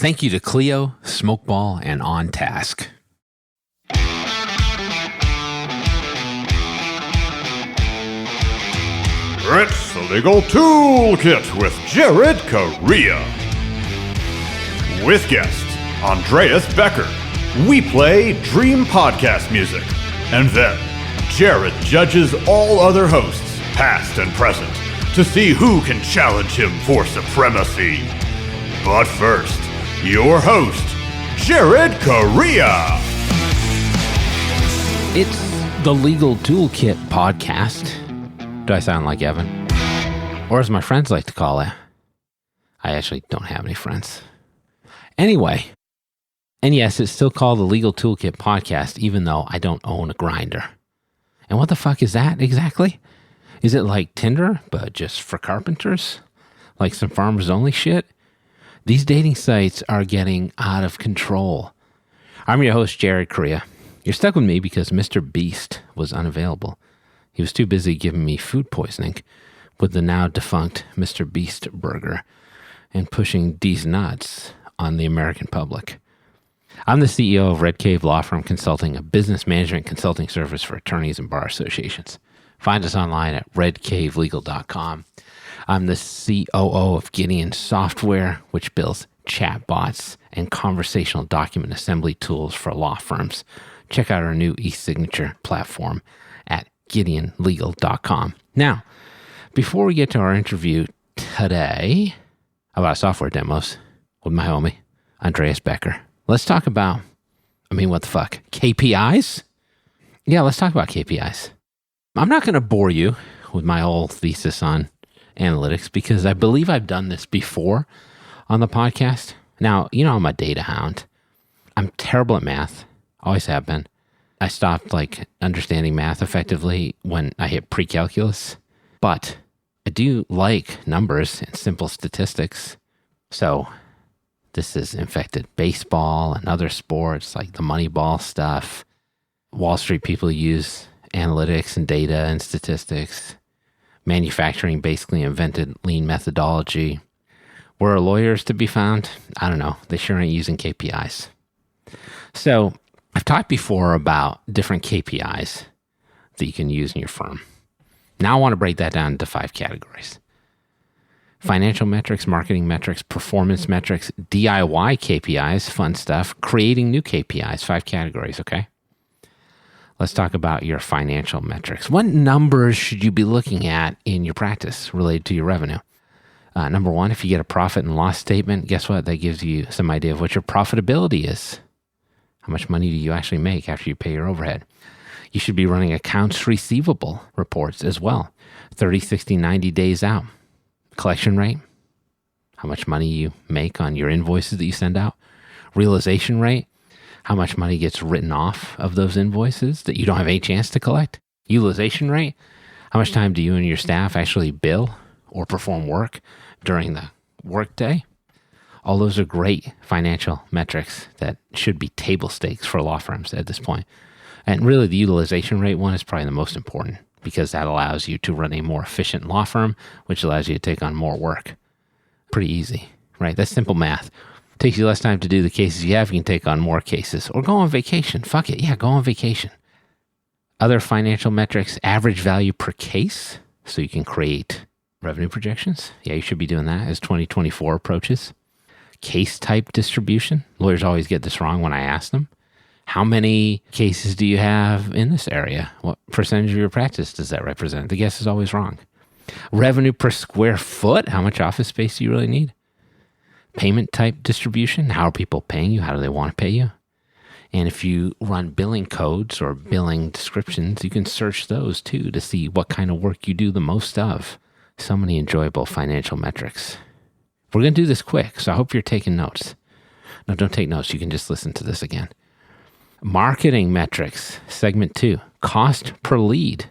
Thank you to Clio, Smokeball, and On Task. It's the Legal Toolkit with Jared Correia. With guest Andreas Becker, we play dream podcast music. And then Jared judges all other hosts, past and present, to see who can challenge him for supremacy. But first, your host, Jared Correia. It's the Legal Toolkit podcast. Do I sound like Evan? Or as my friends like to call it, I actually don't have any friends. Anyway, and yes, it's still called the Legal Toolkit podcast, even though I don't own a grinder. And what the fuck is that exactly? Is it like Tinder, but just for carpenters? Like some farmers only shit? These dating sites are getting out of control. I'm your host, Jared Correia. You're stuck with me because Mr. Beast was unavailable. He was too busy giving me food poisoning with the now defunct Mr. Beast burger and pushing these nuts on the American public. I'm the CEO of Red Cave Law Firm Consulting, a business management consulting service for attorneys and bar associations. Find us online at redcavelegal.com. I'm the COO of Gideon Software, which builds chatbots and conversational document assembly tools for law firms. Check out our new e-signature platform at GideonLegal.com. Now, before we get to our interview today about software demos with my homie, Andreas Becker, let's talk about, what the fuck? KPIs? Yeah, let's talk about KPIs. I'm not going to bore you with my whole thesis on analytics because I believe I've done this before on the podcast. Now, I'm a data hound. I'm terrible at math. Always have been. I stopped understanding math effectively when I hit pre-calculus, but I do like numbers and simple statistics. So this has infected baseball and other sports like the Moneyball stuff. Wall Street people use analytics and data and statistics. Manufacturing basically invented lean methodology. Where are lawyers to be found? I don't know. They sure ain't using KPIs. So I've talked before about different KPIs that you can use in your firm. Now I want to break that down into 5 categories. Financial metrics, marketing metrics, performance metrics, DIY KPIs, fun stuff, creating new KPIs, 5 categories, okay? Let's talk about your financial metrics. What numbers should you be looking at in your practice related to your revenue? Number 1, if you get a profit and loss statement, guess what? That gives you some idea of what your profitability is. How much money do you actually make after you pay your overhead? You should be running accounts receivable reports as well. 30, 60, 90 days out. Collection rate, how much money you make on your invoices that you send out. Realization rate, how much money gets written off of those invoices that you don't have any chance to collect. Utilization rate, how much time do you and your staff actually bill or perform work during the workday? All those are great financial metrics that should be table stakes for law firms at this point. And really the utilization rate one is probably the most important because that allows you to run a more efficient law firm, which allows you to take on more work. Pretty easy, right? That's simple math. Takes you less time to do the cases you have, you can take on more cases. Or go on vacation. Fuck it. Yeah, go on vacation. Other financial metrics, average value per case. So you can create revenue projections. Yeah, you should be doing that as 2024 approaches. Case type distribution. Lawyers always get this wrong when I ask them. How many cases do you have in this area? What percentage of your practice does that represent? The guess is always wrong. Revenue per square foot. How much office space do you really need? Payment type distribution. How are people paying you? How do they want to pay you? And if you run billing codes or billing descriptions, you can search those too to see what kind of work you do the most of. So many enjoyable financial metrics. We're going to do this quick, so I hope you're taking notes. No, don't take notes. You can just listen to this again. Marketing metrics, segment 2, cost per lead.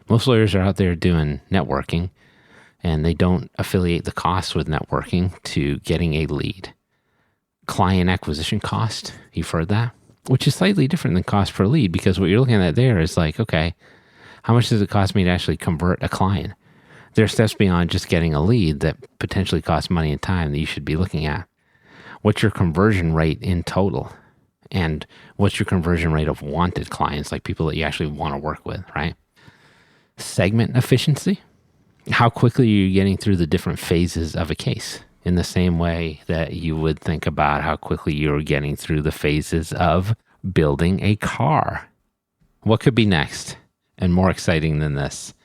Most lawyers are out there doing networking, and they don't affiliate the cost with networking to getting a lead. Client acquisition cost, you've heard that, which is slightly different than cost per lead because what you're looking at there is like, okay, how much does it cost me to actually convert a client? There are steps beyond just getting a lead that potentially costs money and time that you should be looking at. What's your conversion rate in total? And what's your conversion rate of wanted clients, like people that you actually want to work with, right? Segment efficiency. How quickly are you getting through the different phases of a case? In the same way that you would think about how quickly you're getting through the phases of building a car. What could be next and more exciting than this?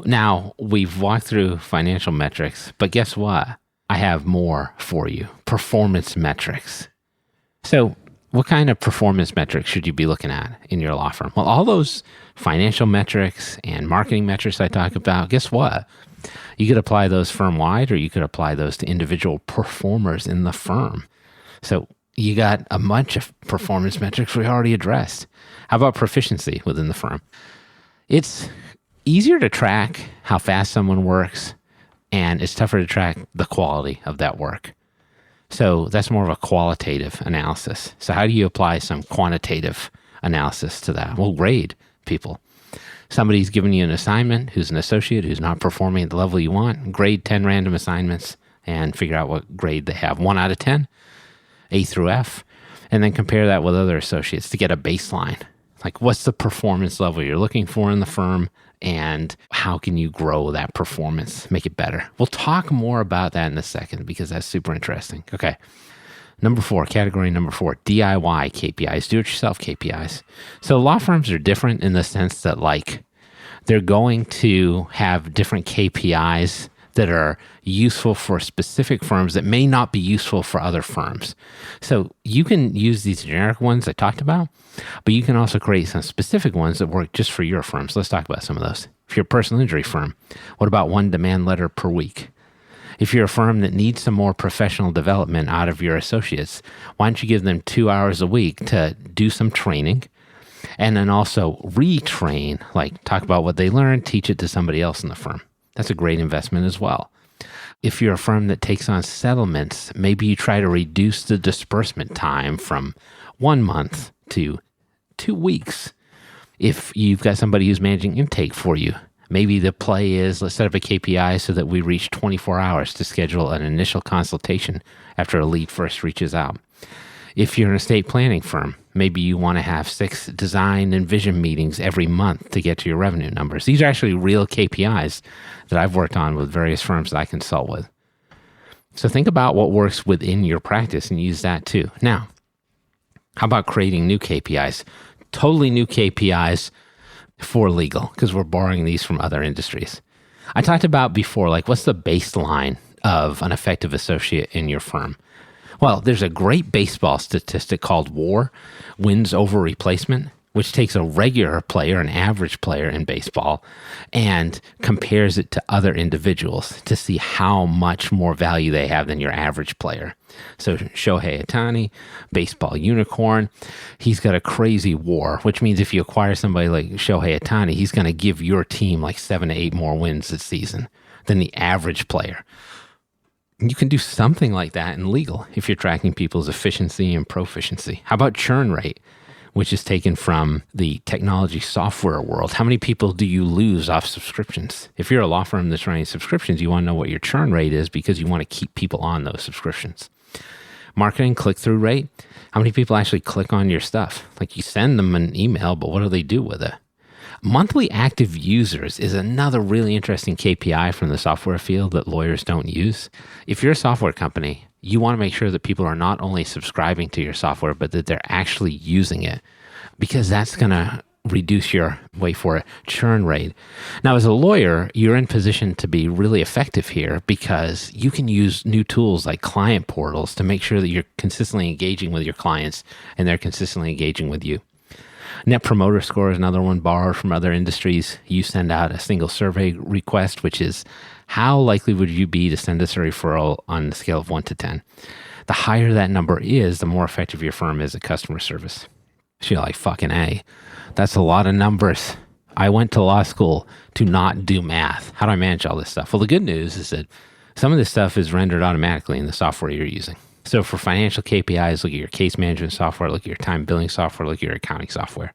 Now, we've walked through financial metrics, but guess what? I have more for you. Performance metrics. So what kind of performance metrics should you be looking at in your law firm? Well, all those financial metrics and marketing metrics I talk about, guess what? You could apply those firm-wide, or you could apply those to individual performers in the firm. So you got a bunch of performance metrics we already addressed. How about proficiency within the firm? It's easier to track how fast someone works, and it's tougher to track the quality of that work. So that's more of a qualitative analysis. So how do you apply some quantitative analysis to that? Well, grade people. Somebody's given you an assignment who's an associate who's not performing at the level you want. Grade 10 random assignments and figure out what grade they have. 1 out of 10, A through F, and then compare that with other associates to get a baseline. Like, what's the performance level you're looking for in the firm, and how can you grow that performance, make it better? We'll talk more about that in a second because that's super interesting. Okay. Category number 4, DIY KPIs, do-it-yourself KPIs. So law firms are different in the sense that, like, they're going to have different KPIs that are useful for specific firms that may not be useful for other firms. So you can use these generic ones I talked about, but you can also create some specific ones that work just for your firm. So let's talk about some of those. If you're a personal injury firm, what about 1 demand letter per week? If you're a firm that needs some more professional development out of your associates, why don't you give them 2 hours a week to do some training and then also retrain, like talk about what they learned, teach it to somebody else in the firm. That's a great investment as well. If you're a firm that takes on settlements, maybe you try to reduce the disbursement time from 1 month to 2 weeks. If you've got somebody who's managing intake for you, maybe the play is, let's set up a KPI so that we reach 24 hours to schedule an initial consultation after a lead first reaches out. If you're an estate planning firm, maybe you want to have 6 design and vision meetings every month to get to your revenue numbers. These are actually real KPIs that I've worked on with various firms that I consult with. So think about what works within your practice and use that too. Now, how about creating new KPIs? Totally new KPIs for legal, because we're borrowing these from other industries. I talked about before, like, what's the baseline of an effective associate in your firm? Well, there's a great baseball statistic called WAR, wins over replacement, which takes a regular player, an average player in baseball, and compares it to other individuals to see how much more value they have than your average player. So Shohei Ohtani, baseball unicorn, he's got a crazy WAR, which means if you acquire somebody like Shohei Ohtani, he's going to give your team like 7 to 8 more wins this season than the average player. You can do something like that in legal if you're tracking people's efficiency and proficiency. How about churn rate, which is taken from the technology software world? How many people do you lose off subscriptions? If you're a law firm that's running subscriptions, you want to know what your churn rate is because you want to keep people on those subscriptions. Marketing click-through rate. How many people actually click on your stuff? Like, you send them an email, but what do they do with it? Monthly active users is another really interesting KPI from the software field that lawyers don't use. If you're a software company, you want to make sure that people are not only subscribing to your software, but that they're actually using it, because that's going to reduce your, wait for it, churn rate. Now, as a lawyer, you're in position to be really effective here because you can use new tools like client portals to make sure that you're consistently engaging with your clients and they're consistently engaging with you. Net Promoter Score is another one borrowed from other industries. You send out a single survey request, which is how likely would you be to send us a referral on the scale of 1 to 10. The higher that number is, the more effective your firm is at customer service. So you're like, fucking A, that's a lot of numbers. I went to law school to not do math. How do I manage all this stuff? Well, the good news is that some of this stuff is rendered automatically in the software you're using. So for financial KPIs, look at your case management software, look at your time billing software, look at your accounting software.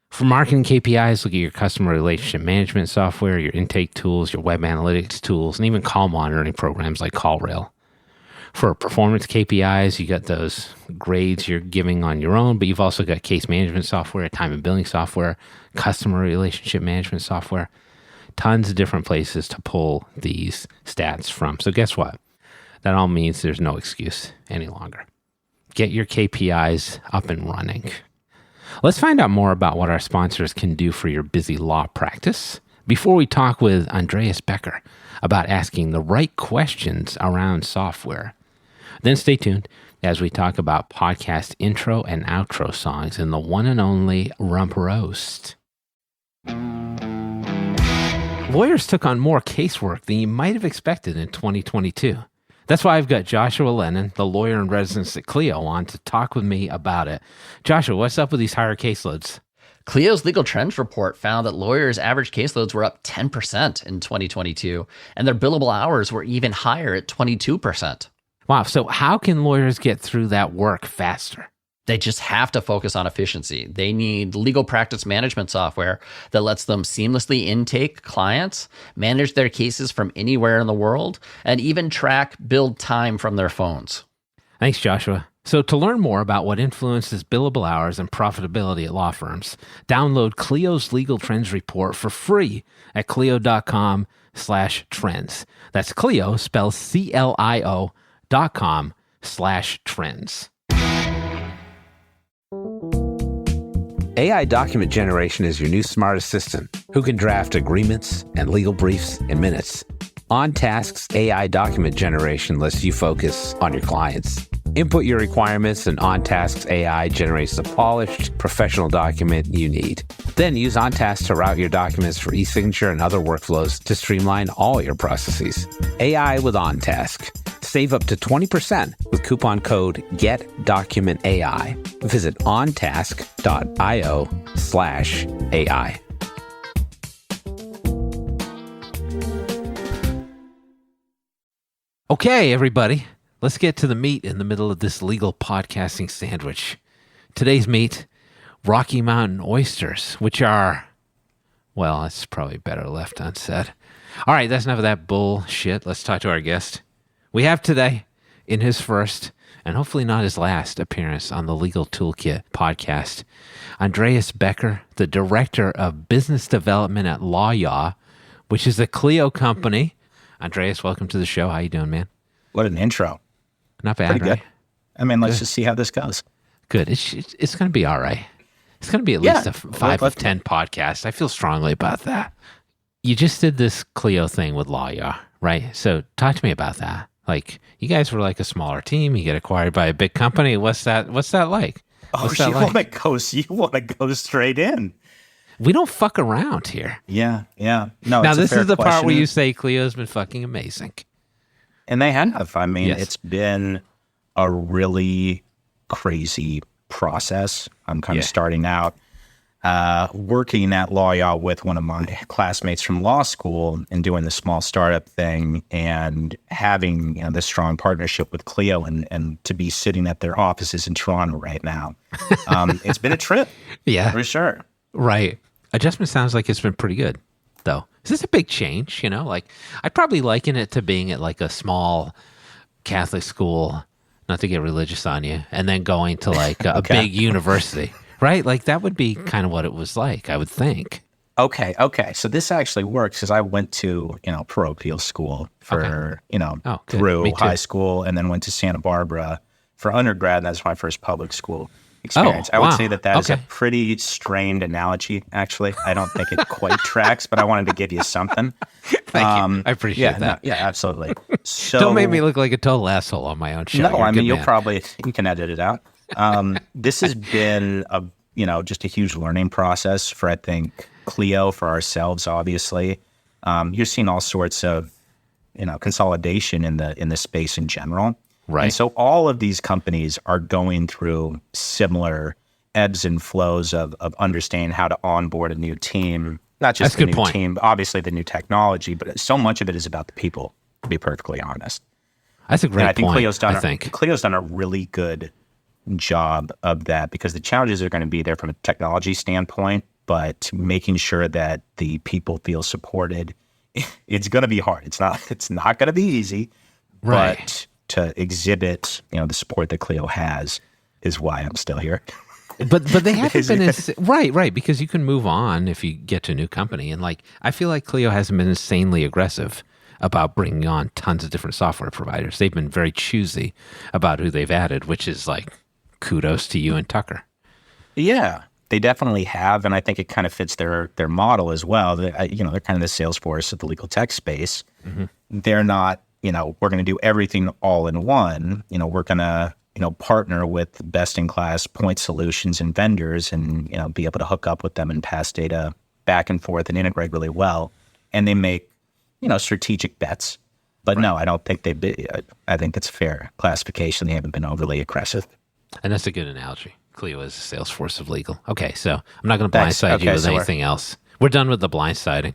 For marketing KPIs, look at your customer relationship management software, your intake tools, your web analytics tools, and even call monitoring programs like CallRail. For performance KPIs, you got those grades you're giving on your own, but you've also got case management software, time and billing software, customer relationship management software, tons of different places to pull these stats from. So guess what? That all means there's no excuse any longer. Get your KPIs up and running. Let's find out more about what our sponsors can do for your busy law practice before we talk with Andreas Becker about asking the right questions around software. Then stay tuned as we talk about podcast intro and outro songs in the one and only Rump Roast. Lawyers took on more casework than you might have expected in 2022. That's why I've got Joshua Lennon, the lawyer in residence at Clio, on to talk with me about it. Joshua, what's up with these higher caseloads? Clio's Legal Trends report found that lawyers' average caseloads were up 10% in 2022, and their billable hours were even higher at 22%. Wow, so how can lawyers get through that work faster? They just have to focus on efficiency. They need legal practice management software that lets them seamlessly intake clients, manage their cases from anywhere in the world, and even track billed time from their phones. Thanks, Joshua. So to learn more about what influences billable hours and profitability at law firms, download Clio's Legal Trends report for free at clio.com/trends. That's Clio, spelled CLIO.com/trends. AI document generation is your new smart assistant who can draft agreements and legal briefs in minutes. OnTask's AI document generation lets you focus on your clients. Input your requirements and OnTask's AI generates the polished, professional document you need. Then use OnTask to route your documents for e-signature and other workflows to streamline all your processes. AI with OnTask. Save up to 20% with coupon code GETDocumentAI. Visit ontask.io/AI. Okay, everybody, let's get to the meat in the middle of this legal podcasting sandwich. Today's meat, Rocky Mountain oysters, which are, well, it's probably better left unsaid. All right, that's enough of that bullshit. Let's talk to our guest. We have today, in his first, and hopefully not his last, appearance on the Legal Toolkit podcast, Andreas Becker, the Director of Business Development at LawYaw, which is a Clio company. Andreas, welcome to the show. How you doing, man? What an intro. Not bad, Pretty right? good. I mean, let's Good. just see how this goes. Good. It's going to be all right. It's going to be at least a 5 of 10 podcast. I feel strongly about that. You just did this Clio thing with LawYaw, right? So talk to me about that. Like, you guys were like a smaller team. You get acquired by a big company. What's that like? Oh, What's that you like? want to go straight in. We don't fuck around here. Yeah. No, Now, it's a this fair is the part question. where you say Clio's been fucking amazing. And they have. I mean, Yes. It's been a really crazy process. I'm kind of starting out working at LawYaw with one of my classmates from law school and doing the small startup thing and having this strong partnership with Clio and to be sitting at their offices in Toronto right now. It's been a trip. Yeah. For sure. Right. Adjustment sounds like it's been pretty good, though. Is this a big change? Like, I'd probably liken it to being at like a small Catholic school, not to get religious on you, and then going to like a big university, right? Like, that would be kind of what it was like, I would think. Okay. So this actually works because I went to, parochial school for, good. through Me too. high school and then went to Santa Barbara for undergrad. And that's my first public school experience. I would wow. say that is a Okay. pretty strained analogy, actually. I don't think it quite tracks, but I wanted to give you something. Thank you. I appreciate Yeah, that. yeah, absolutely. So Don't make me look like a total asshole on my own show. No, You're a I good mean, you man. can edit it out. This has been just a huge learning process for, I think, Clio, for ourselves, obviously. You're seeing all sorts of, consolidation in the space in general. Right. And so all of these companies are going through similar ebbs and flows of understanding how to onboard a new team, not just That's a the good new point. team, obviously the new technology, but so much of it is about the people, to be perfectly honest. That's a And great I think point, Clio's done a really good job of that because the challenges are going to be there from a technology standpoint, but making sure that the people feel supported, it's going to be hard. It's not going to be easy, Right. but to exhibit, the support that Clio has is why I'm still here. But they haven't been right, because you can move on if you get to a new company. And like, I feel like Clio hasn't been insanely aggressive about bringing on tons of different software providers. They've been very choosy about who they've added, which is like kudos to you and Tucker. Yeah, they definitely have. And I think it kind of fits their model as well. They're kind of the Salesforce of the legal tech space. Mm-hmm. They're not, we're going to do everything all in one. We're going to, partner with best-in-class point solutions and vendors and, be able to hook up with them and pass data back and forth and integrate really well. And they make, strategic bets. But no, I don't think I think it's a fair classification. They haven't been overly aggressive. And that's a good analogy. Clio is the Salesforce of legal. Okay, so I'm not going to blindside you with anything else. We're done with the blindsiding.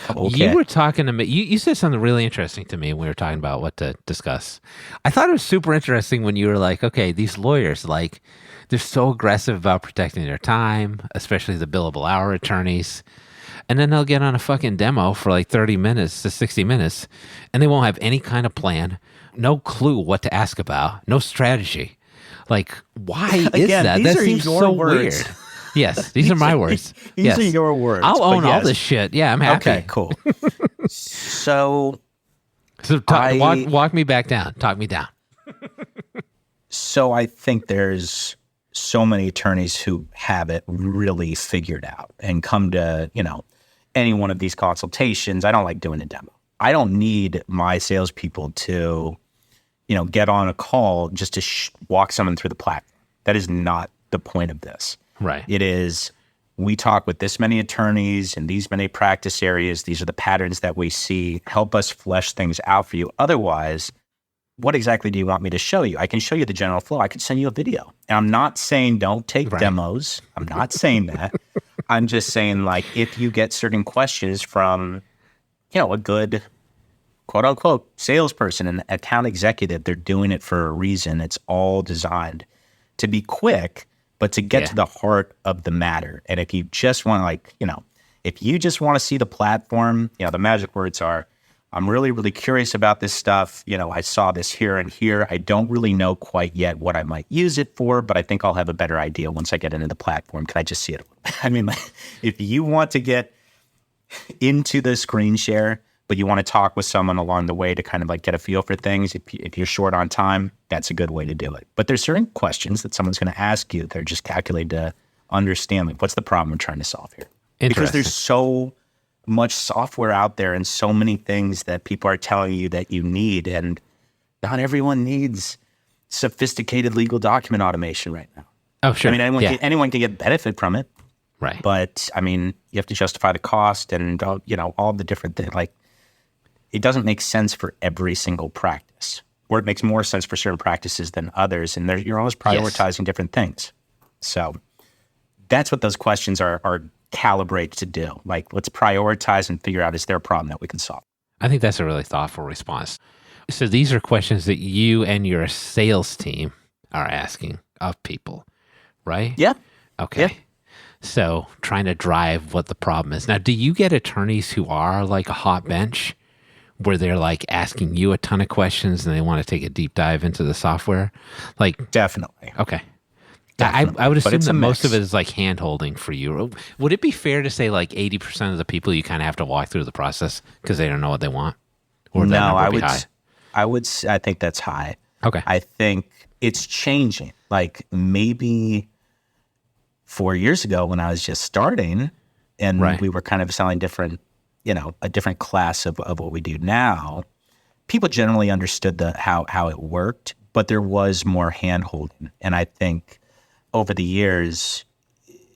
Okay. You were talking to me. You said something really interesting to me when we were talking about what to discuss. I thought it was super interesting when you were like, okay, these lawyers, like, they're so aggressive about protecting their time, especially the billable hour attorneys. And then they'll get on a fucking demo for like 30 minutes to 60 minutes, and they won't have any kind of plan, no clue what to ask about, no strategy. Like, why is that? That seems so weird. Yes, these are my words. These are your words. I'll own all this shit. Yeah, I'm happy. Okay, cool. So walk me back down. Talk me down. So I think there's so many attorneys who have it really figured out and come to, any one of these consultations. I don't like doing a demo. I don't need my salespeople to, get on a call just to walk someone through the platform. That is not the point of this. Right. It is, we talk with this many attorneys and these many practice areas. These are the patterns that we see. Help us flesh things out for you. Otherwise, what exactly do you want me to show you? I can show you the general flow. I can send you a video. And I'm not saying don't take demos. I'm not saying that. I'm just saying, like, if you get certain questions from, a good, quote unquote, salesperson, an account executive, they're doing it for a reason. It's all designed to be quick, but to get to the heart of the matter. And if you just want to, if you just want to see the platform, the magic words are, I'm really, really curious about this stuff. I saw this here and here. I don't really know quite yet what I might use it for, but I think I'll have a better idea once I get into the platform. Can I just see it? I mean, if you want to get into the screen share, but you want to talk with someone along the way to kind of get a feel for things, if you're short on time, that's a good way to do it. But there's certain questions that someone's going to ask you that are just calculated to understand, what's the problem we're trying to solve here? Because there's so much software out there and so many things that people are telling you that you need, and not everyone needs sophisticated legal document automation right now. Oh, sure. I mean, anyone can get benefit from it. Right. But I mean, you have to justify the cost and, all the different things. It doesn't make sense for every single practice, or it makes more sense for certain practices than others. And you're always prioritizing different things. So that's what those questions are calibrated to do. Let's prioritize and figure out, is there a problem that we can solve? I think that's a really thoughtful response. So these are questions that you and your sales team are asking of people, right? Yeah. Okay. Yeah. So trying to drive what the problem is. Now, do you get attorneys who are like a hot bench where they're asking you a ton of questions and they want to take a deep dive into the software? Definitely. Okay. I would assume that most of it is hand-holding for you. Would it be fair to say 80% of the people you kind of have to walk through the process because they don't know what they want? Or no, I think that's high. Okay. I think it's changing. Maybe 4 years ago when I was just starting and we were kind of selling different, a different class of what we do now, people generally understood how it worked, but there was more hand-holding. And I think over the years,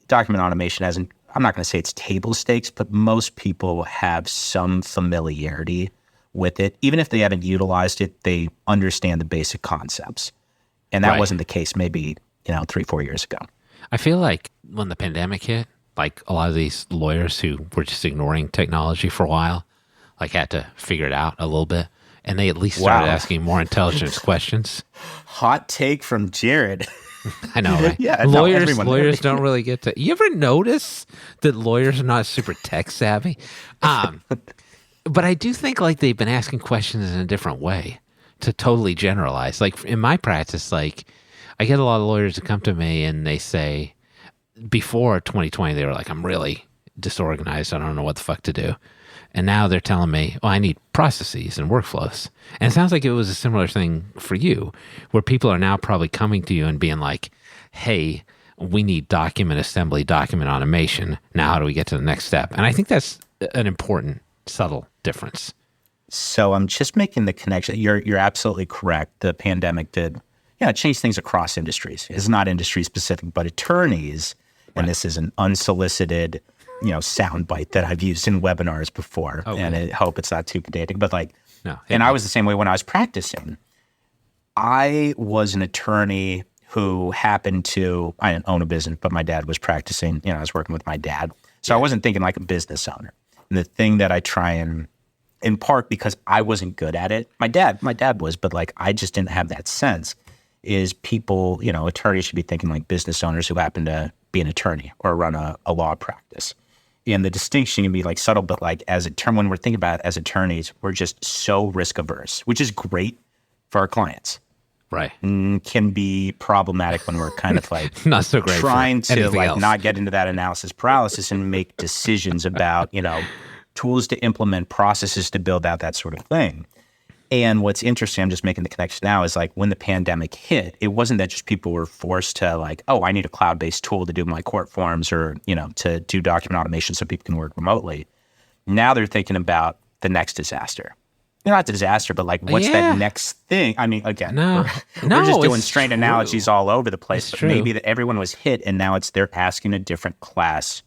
document automation I'm not going to say it's table stakes, but most people have some familiarity with it. Even if they haven't utilized it, they understand the basic concepts. And that wasn't the case maybe, 3-4 years ago. I feel like when the pandemic hit, a lot of these lawyers who were just ignoring technology for a while, had to figure it out a little bit. And they at least started asking more intelligent questions. Hot take from Jared. I know, right? Yeah, lawyers don't really get to. You ever notice that lawyers are not super tech savvy? But I do think they've been asking questions in a different way to totally generalize. Like in my practice, like I get a lot of lawyers to come to me and they say, before 2020, they were like, I'm really disorganized. I don't know what the fuck to do. And now they're telling me, I need processes and workflows. And it sounds like it was a similar thing for you, where people are now probably coming to you and being like, hey, we need document assembly, document automation. Now, how do we get to the next step? And I think that's an important, subtle difference. So I'm just making the connection. You're absolutely correct. The pandemic did, change things across industries. It's not industry specific, but attorneys, and this is an unsolicited, soundbite that I've used in webinars before, and I hope it's not too pedantic, but I was the same way when I was practicing. I was an attorney who happened to, I didn't own a business, but my dad was practicing, I was working with my dad. So I wasn't thinking like a business owner. And the thing that I try and, in part because I wasn't good at it, my dad was, but I just didn't have that sense, is people, attorneys should be thinking like business owners who happen to be an attorney or run a law practice. And the distinction can be subtle, but as a term, when we're thinking about it as attorneys, we're just so risk averse, which is great for our clients. Right. Can be problematic when we're kind of not so great trying to else. Not get into that analysis paralysis and make decisions about, tools to implement, processes to build out, that sort of thing. And what's interesting, I'm just making the connection now, is when the pandemic hit, it wasn't that just people were forced to I need a cloud-based tool to do my court forms or, to do document automation so people can work remotely. Now they're thinking about the next disaster. Not disaster, but what's that next thing? I mean, again, we're just doing strained analogies all over the place, but maybe that everyone was hit and now they're asking a different class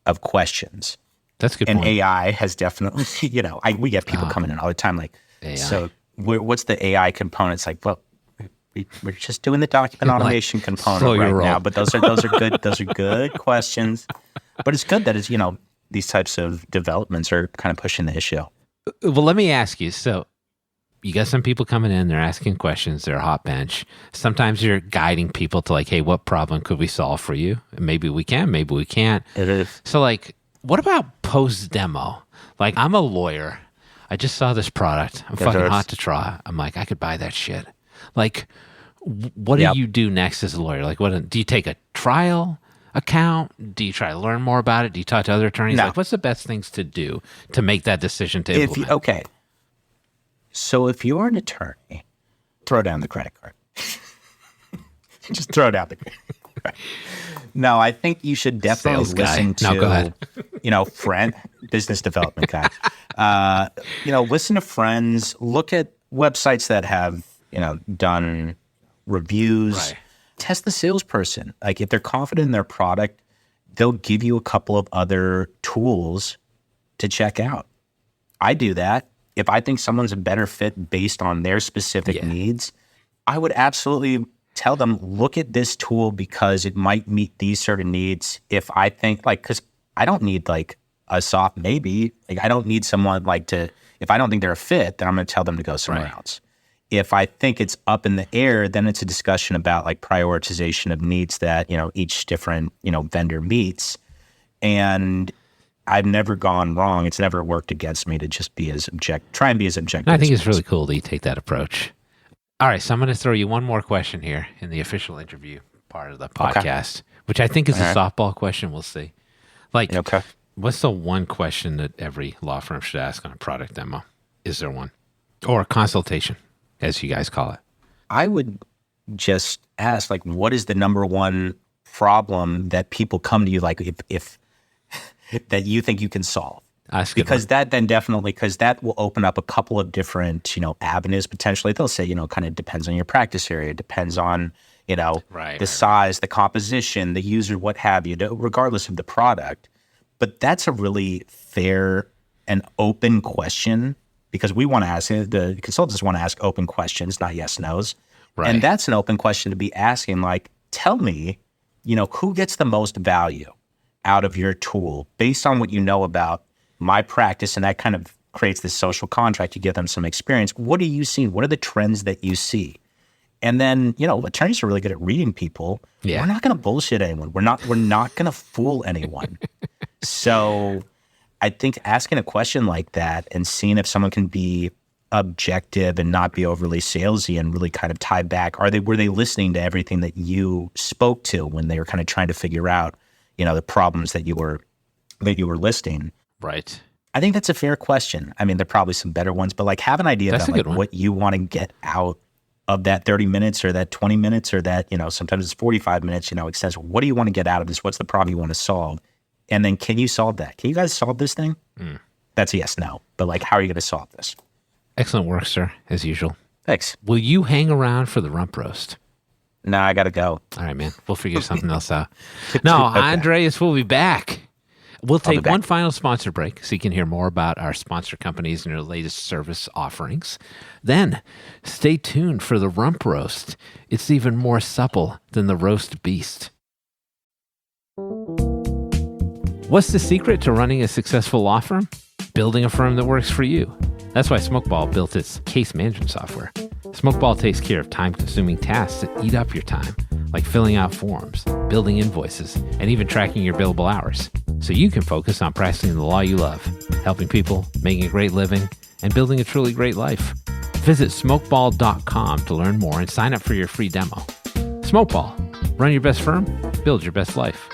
of questions. That's a good and point. AI has definitely, we get people coming in all the time AI. So what's the AI components? We're just doing the document automation component right now, but those are good. Those are good questions. But it's good that it's, these types of developments are kind of pushing the issue. Well, let me ask you. So you got some people coming in, they're asking questions, they're a hot bench. Sometimes you're guiding people to hey, what problem could we solve for you? And maybe we can, maybe we can't. It is. So what about post-demo? I'm a lawyer. I just saw this product. I'm fucking hot to try. I'm I could buy that shit. What do you do next as a lawyer? What do you take a trial account? Do you try to learn more about it? Do you talk to other attorneys? No. What's the best things to do to make that decision to implement? Okay. So if you're an attorney, throw down the credit card. Just throw down the credit card. No, I think you should definitely listen to, go ahead. Friend, business development guy. Listen to friends, look at websites that have, done reviews. Right. Test the salesperson. If they're confident in their product, they'll give you a couple of other tools to check out. I do that. If I think someone's a better fit based on their specific needs, I would absolutely tell them, look at this tool because it might meet these certain needs. If I think because I don't need a soft maybe, I don't need someone if I don't think they're a fit, then I'm going to tell them to go somewhere else. If I think it's up in the air, then it's a discussion about prioritization of needs that, each different, vendor meets. And I've never gone wrong. It's never worked against me to just try and be as objective. I think it's really cool that you take that approach. All right, so I'm going to throw you one more question here in the official interview part of the podcast, which I think is a softball question. We'll see. What's the one question that every law firm should ask on a product demo? Is there one? Or a consultation, as you guys call it? I would just ask, what is the number one problem that people come to you, if that you think you can solve? Because that will open up a couple of different, avenues potentially. They'll say, kind of depends on your practice area, depends on, the size, the composition, the user, what have you, regardless of the product. But that's a really fair and open question because we want to ask, the consultants want to ask open questions, not yes, no's. Right. And that's an open question to be asking, tell me, who gets the most value out of your tool based on what you know about my practice, and that kind of creates this social contract. You give them some experience. What are you seeing? What are the trends that you see? And then, attorneys are really good at reading people. Yeah. We're not going to bullshit anyone. We're not going to fool anyone. So I think asking a question like that and seeing if someone can be objective and not be overly salesy and really kind of tie back? Were they listening to everything that you spoke to when they were kind of trying to figure out, the problems that you were listing? Right. I think that's a fair question. I mean, there are probably some better ones, but like have an idea That's about a good one. what you want to get out of that 30 minutes or that 20 minutes or that, sometimes it's 45 minutes, it says, what do you want to get out of this? What's the problem you want to solve? And then can you solve that? Can you guys solve this thing? That's a yes, no. But like, how are you going to solve this? Excellent work, sir, as usual. Thanks. Will you hang around for the rump roast? No, I got to go. All right, man. We'll figure something else out. No, Okay. Andreas will be back. We'll be take back. one final sponsor break so you can hear more about our sponsor companies and their latest service offerings. Then stay tuned for the rump roast. It's even more supple than the roast beast. What's the secret to running a successful law firm? Building a firm that works for you. That's why Smokeball built its case management software. Smokeball takes care of time-consuming tasks that eat up your time, like filling out forms, building invoices, and even tracking your billable hours. So you can focus on practicing the law you love, helping people, making a great living, and building a truly great life. Visit smokeball.com to learn more and sign up for your free demo. Smokeball. Run your best firm, build your best life.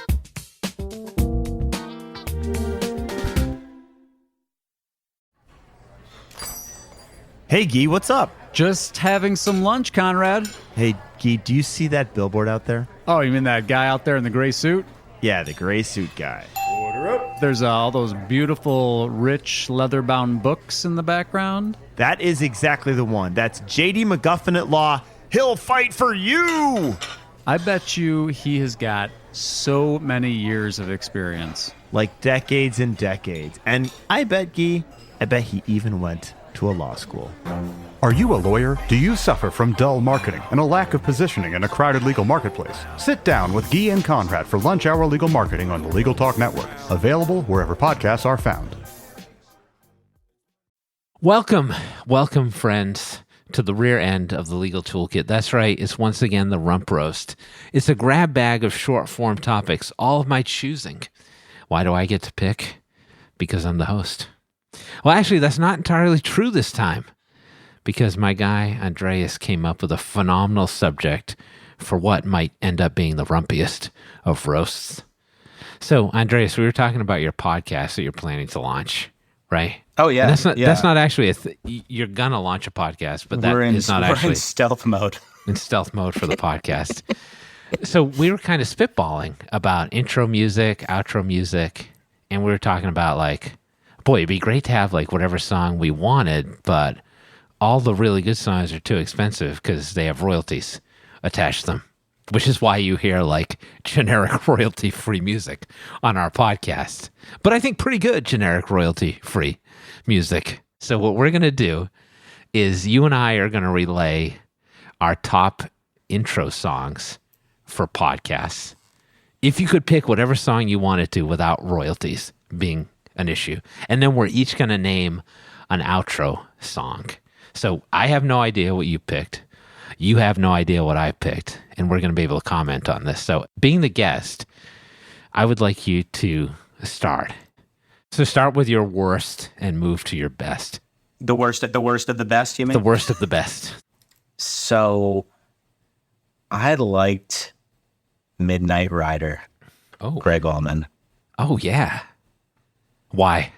Hey, Guy, what's up? Just having some lunch, Conrad. Hey, Guy, do you see that billboard out there? Oh, you mean that guy out there in the gray suit? Yeah, the gray suit guy. There's all those beautiful, rich, leather-bound books in the background. That is exactly the one. That's J.D. McGuffin at Law. He'll fight for you! I bet you he has got so many years of experience. Like decades and decades. And I bet he even went to a law school. Are you a lawyer? Do you suffer from dull marketing and a lack of positioning in a crowded legal marketplace? Sit down with Guy and Conrad for Lunch Hour Legal Marketing on the Legal Talk Network. Available wherever podcasts are found. Welcome, friends, to the rear end of the Legal Toolkit. That's right, it's once again the rump roast. It's a grab bag of short-form topics, all of my choosing. Why do I get to pick? Because I'm the host. Well, actually, that's not entirely true this time, because my guy, Andreas, came up with a phenomenal subject for what might end up being the rumpiest of roasts. So, Andreas, we were talking about your podcast that you're planning to launch, right? Oh, yeah. And that's not actually you're going to launch a podcast, but that is not actually in stealth mode. in stealth mode for the podcast. So we were kind of spitballing about intro music, outro music, and we were talking about like, boy, it'd be great to have like whatever song we wanted, but all the really good songs are too expensive because they have royalties attached to them, which is why you hear like generic royalty-free music on our podcast. But I think pretty good generic royalty-free music. So what we're going to do is you and I are going to relay our top intro songs for podcasts. If you could pick whatever song you wanted to without royalties being an issue. And then we're each going to name an outro song. So I have no idea what you picked. You have no idea what I picked. And we're going to be able to comment on this. So being the guest, I would like you to start. So start with your worst and move to your best. The worst of the best, you mean? The worst of the best. So I liked Midnight Rider. Oh. Greg Allman. Oh, yeah. Why?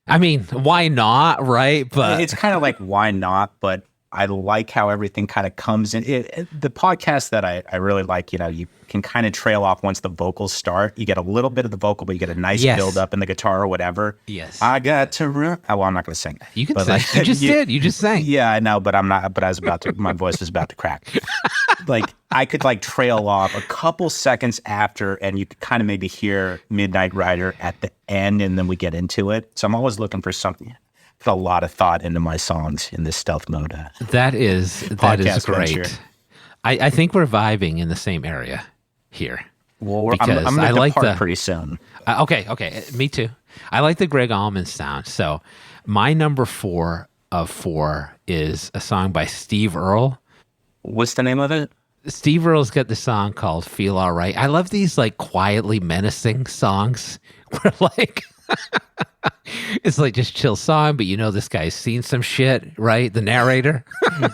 I mean, why not, right? But It's kind of like, why not? But I like how everything kind of comes in. The podcast that I really like, you can kind of trail off once the vocals start. You get a little bit of the vocal, but you get a nice build up in the guitar or whatever. Yes. I got to run. Oh, well, I'm not going to sing. You can But sing. like, You just did. You just sang. Yeah, I know, but I'm not. But I was about to. My voice was about to crack. Like I could like trail off a couple seconds after, and you could kind of maybe hear Midnight Rider at the end, and then we get into it. So I'm always looking for something. Put a lot of thought into my songs in this stealth mode. That is Podcast great. venture. I think we're vibing in the same area here. Well, I'm Because going I to like depart the- pretty soon. Okay. Me too. I like the Greg Allman sound. So my number 4 of 4 is a song by Steve Earle. What's the name of it? Steve Earle's got the song called Feel All Right. I love these like quietly menacing songs where like It's like just chill song, but you know this guy's seen some shit, right? The narrator.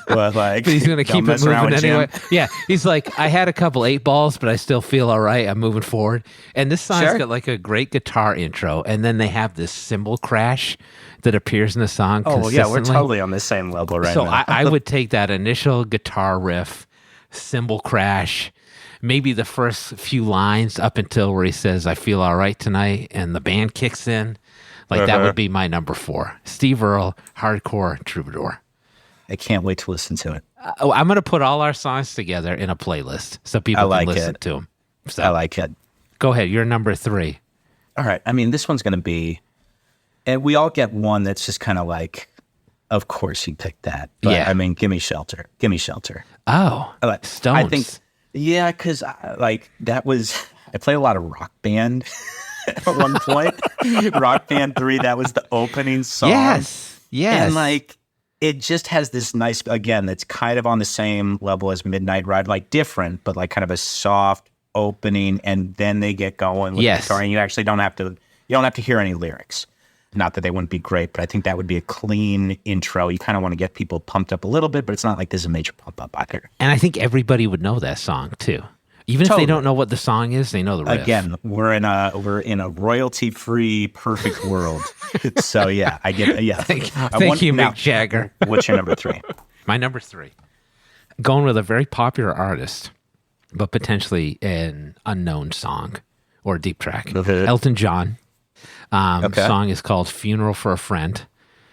But like, But he's going to don't keep it mess around moving with anyway. Jim. Yeah. He's like, I had a couple 8-balls, but I still feel all right. I'm moving forward. And this song's Sure. got like a great guitar intro. And then they have this cymbal crash that appears in the song. Oh, yeah, we're consistently. totally on the same level right So now. I would take that initial guitar riff, cymbal crash, maybe the first few lines up until where he says, I feel all right tonight. And the band kicks in. Like that would be my number 4. Steve Earle, hardcore troubadour. I can't wait to listen to it. I'm going to put all our songs together in a playlist so people like can listen it. to them. So I like it. go ahead. You're number 3. All right. I mean, this one's going to be, and we all get one that's just kind of like, of course you picked that. But Yeah. I mean, Gimme Shelter. Gimme Shelter. Oh, Stones. I think, yeah, because like that was, I played a lot of Rock Band at one point. Rock Band 3, that was the opening song. Yes. And like, it just has this nice, again, that's kind of on the same level as Midnight Ride, like different, but like kind of a soft opening, and then they get going with Yes. the guitar, and you actually don't have to hear any lyrics. Not that they wouldn't be great, but I think that would be a clean intro. You kind of want to get people pumped up a little bit, but it's not like there's a major pump up either. And I think everybody would know that song too. Even if Totally. they don't know what the song is, they know the riff. Again, we're in a royalty-free, perfect world. So yeah, I get Thank you, Mick Jagger. What's your number 3? My number 3. Going with a very popular artist, but potentially an unknown song or a deep track. Okay. Elton John. Okay. Song is called Funeral for a Friend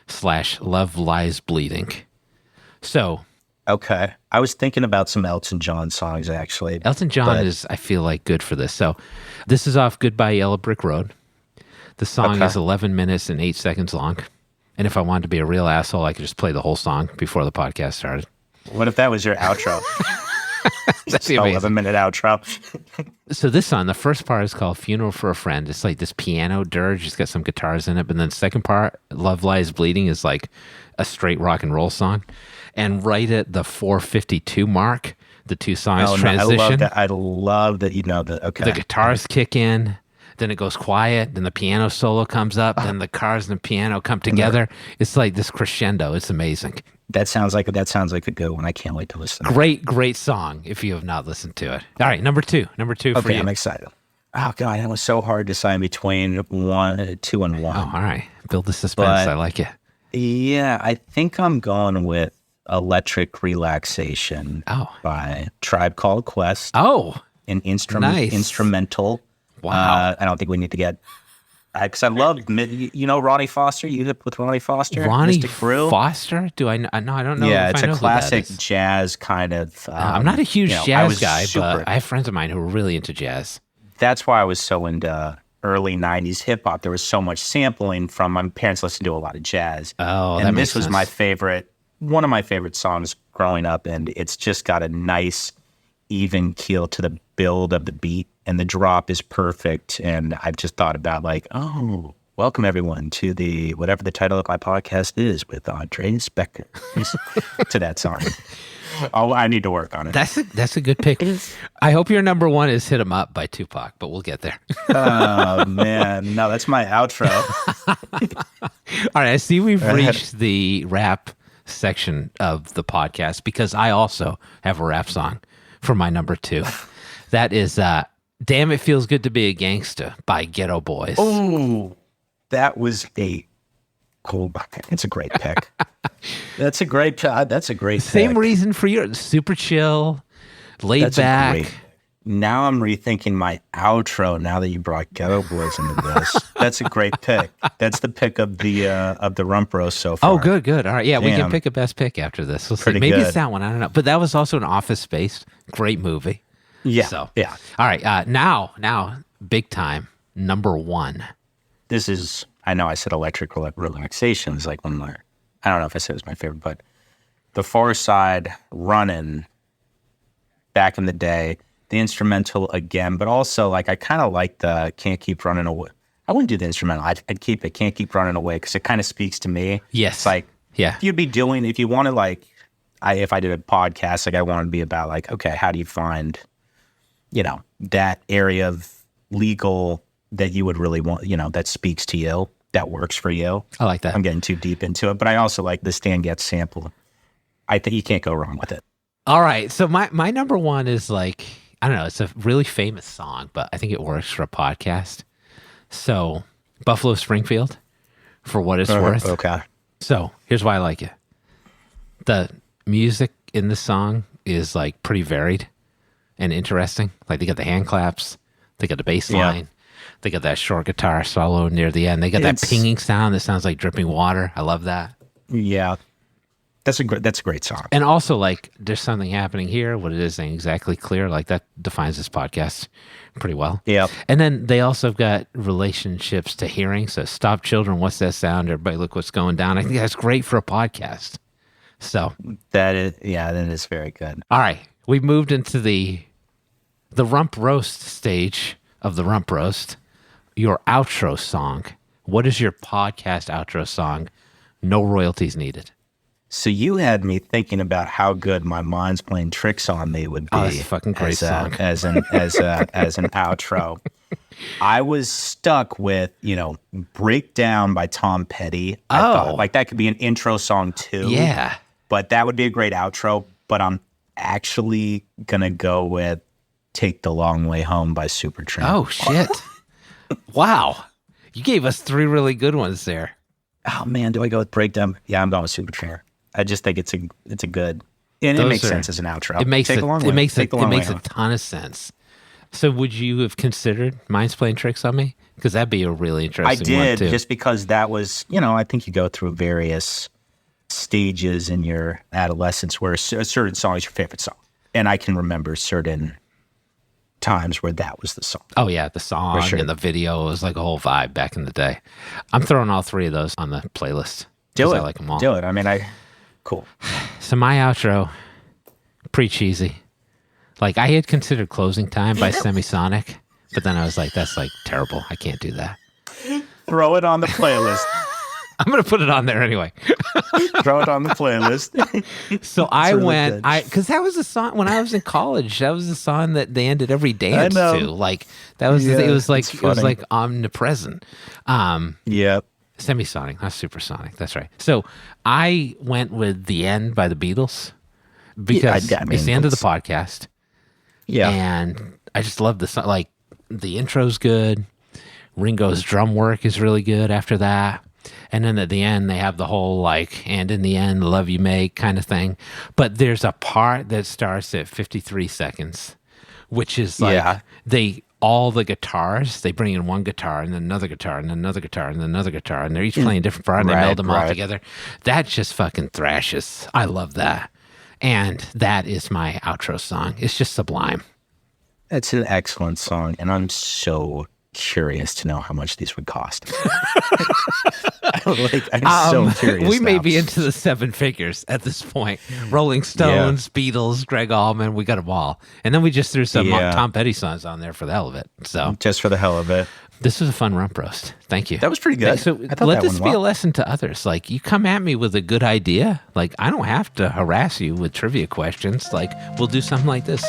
/ Love Lies Bleeding. So Okay, I was thinking about some Elton John songs actually. Elton John but- is, I feel like, good for this. So this is off Goodbye Yellow Brick Road. The song Okay. is 11 minutes and 8 seconds long. And if I wanted to be a real asshole, I could just play the whole song before the podcast started. What if that was your outro? That'd be Just amazing. 11-minute outro. So this song, the first part is called Funeral for a Friend. It's like this piano dirge. It's got some guitars in it. But then the second part, Love Lies Bleeding, is like a straight rock and roll song. And right at the 4:52 mark, the two songs transition. I love that you know that. Okay. The guitars kick in. Then it goes quiet. Then the piano solo comes up. Then the cars and the piano come together. It's like this crescendo. It's amazing. That sounds like a good one. I can't wait to listen. Great song if you have not listened to it. All right, number two. Number two for Okay, you. I'm excited. Oh god, that was so hard to decide between 2 and 1. Oh, all right. Build the suspense. But- I like it. Yeah, I think I'm going with Electric Relaxation Oh. by Tribe Called Quest. Oh, An Nice. instrumental. Wow. I don't think we need to get, because I love, Ronnie Foster. You hip with Ronnie Foster? Ronnie Mystic Brew? Foster? Do I know? No, I don't know. Yeah, if it's I know a who that classic is. jazz kind of. I'm not a huge I jazz was guy, super- but I have friends of mine who are really into jazz. That's why I was so into early 90s hip hop. There was so much sampling from my parents listened to a lot of jazz. Oh, and that this makes was sense. my favorite, one of my favorite songs growing up. And it's just got a nice, even keel to the build of the beat. And the drop is perfect. And I've just thought about welcome everyone to the, whatever the title of my podcast is with Andreas Becker, to that song. Oh, I need to work on it. That's a good pick. I hope your number one is "Hit 'Em Up" by Tupac, but we'll get there. Oh, man. No, that's my outro. All right, I see we've reached the rap section of the podcast because I also have a rap song for my number 2. That is "Damn It Feels Good to Be a Gangsta" by Ghetto Boys. Oh, that was a cool. It's a great pick. That's a great Same pick. reason for your super chill, laid That's a back. great. Now I'm rethinking my outro. Now that you brought Ghetto Boys into this, that's a great pick. That's the pick of the rump roast so far. Oh, good. All right, yeah, we can Damn. pick a best pick after this. We'll see. Pretty Maybe good. it's that one. I don't know, but that was also an Office Space. Great movie. Yeah, So yeah. All right, now, big time number 1. This is. I know I said Electric Relaxation is like one of my. I don't know if I said it was my favorite, but the Far Side Runnin'. Back in the day, the instrumental again, but also like I kind of like the Can't Keep Running Away. I wouldn't do the instrumental. I'd keep it Can't Keep Running Away because it kind of speaks to me. Yes. It's like Yeah. if you want to like, if I did a podcast, like I want to be about like, okay, how do you find, that area of legal that you would really want, that speaks to you. that works for you. I like that. I'm getting too deep into it, but I also like the Stan Getz sample. I think you can't go wrong with it. All right. So my number one is like, I don't know, it's a really famous song, but I think it works for a podcast. So Buffalo Springfield, For What It's Worth. Okay. So here's why I like it. The music in the song is like pretty varied and interesting. Like they got the hand claps, they got the bass line, they got that short guitar solo near the end. They got that pinging sound that sounds like dripping water. I love that. Yeah. That's a great song. And also, like, there's something happening here. What it is ain't exactly clear. Like, that defines this podcast pretty well. Yeah. And then they also got relationships to hearing. So, Stop Children, What's That Sound? Everybody Look What's Going Down. I think that's great for a podcast. So. That is very good. All right. We moved into the rump roast stage of the rump roast. Your outro song. What is your podcast outro song? No royalties needed. So you had me thinking about how good My Mind's Playing Tricks on Me would be. Oh, that's a fucking great song. As an outro. I was stuck with, Breakdown by Tom Petty. I thought, like, that could be an intro song too. Yeah. But that would be a great outro. But I'm actually going to go with Take the Long Way Home by Supertramp. Oh, shit. Wow. You gave us 3 really good ones there. Oh, man, do I go with Breakdown? Yeah, I'm going with Supertramp. I just think it's a good, and it makes sense as an outro. It makes a a ton of sense. So would you have considered Mind's Playing Tricks on Me? Because that'd be a really interesting one, too. Just because that was, I think you go through various stages in your adolescence where a certain song is your favorite song. And I can remember certain times where that was the song. Oh, yeah, the song and the video was like a whole vibe back in the day. I'm throwing all 3 of those on the playlist. Do it. I like them all. Do it. I mean, cool. So my outro, pretty cheesy. Like, I had considered Closing Time by Semisonic, but then I was like, that's like terrible. I can't do that. Throw it on the playlist. I'm going to put it on there anyway. Throw it on the playlist. So I went, because that was a song when I was in college. That was a song that they ended every dance to. Like, that was, it was like omnipresent. Yep. Semisonic, not supersonic. That's right. So I went with The End by the Beatles because it's the end of the podcast. Yeah. And I just love the song. Like, the intro's good. Ringo's drum work is really good after that. And then at the end, they have the whole, like, and in the end, the love you make kind of thing. But there's a part that starts at 53 seconds, which is like all the guitars, they bring in one guitar and then another guitar and then another guitar and then another guitar, and they're each playing a different part and they meld them all together. That just fucking thrashes. I love that. And that is my outro song. It's just sublime. It's an excellent song, and I'm so curious to know how much these would cost. I'm so curious. We may be into the 7 figures at this point. Rolling Stones, Beatles, Greg Allman, we got them all. And then we just threw some Tom Petty songs on there for the hell of it. So just for the hell of it. This was a fun rump roast. Thank you. That was pretty good. So let this be a lesson to others. Like, you come at me with a good idea. Like, I don't have to harass you with trivia questions. Like, we'll do something like this.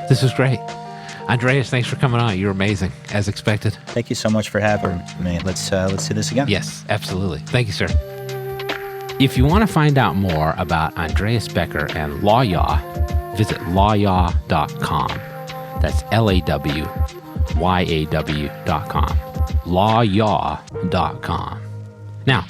This was great. Andreas, thanks for coming on. You're amazing, as expected. Thank you so much for having me. Let's do this again. Yes, absolutely. Thank you, sir. If you want to find out more about Andreas Becker and LawYaw, visit lawyaw.com. That's LAWYAW.com. lawyaw.com. Now,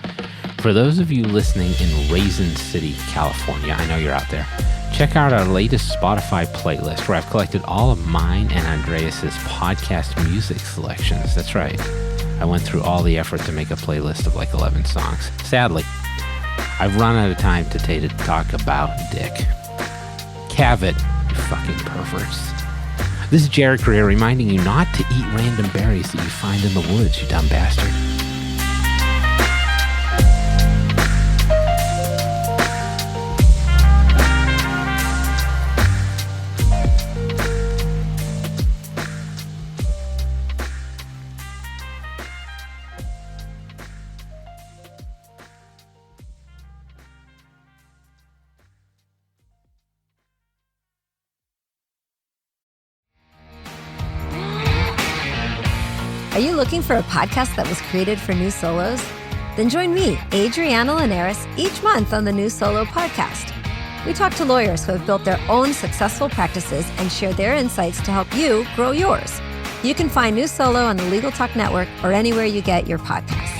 for those of you listening in Raisin City, California, I know you're out there, check out our latest Spotify playlist where I've collected all of mine and Andreas's podcast music selections. That's right. I went through all the effort to make a playlist of like 11 songs. Sadly, I've run out of time today to talk about Dick. Cavett, you fucking perverts. This is Jared Correia reminding you not to eat random berries that you find in the woods, you dumb bastard. Are you looking for a podcast that was created for new solos? Then join me, Adriana Linares, each month on the New Solo podcast. We talk to lawyers who have built their own successful practices and share their insights to help you grow yours. You can find New Solo on the Legal Talk Network or anywhere you get your podcasts.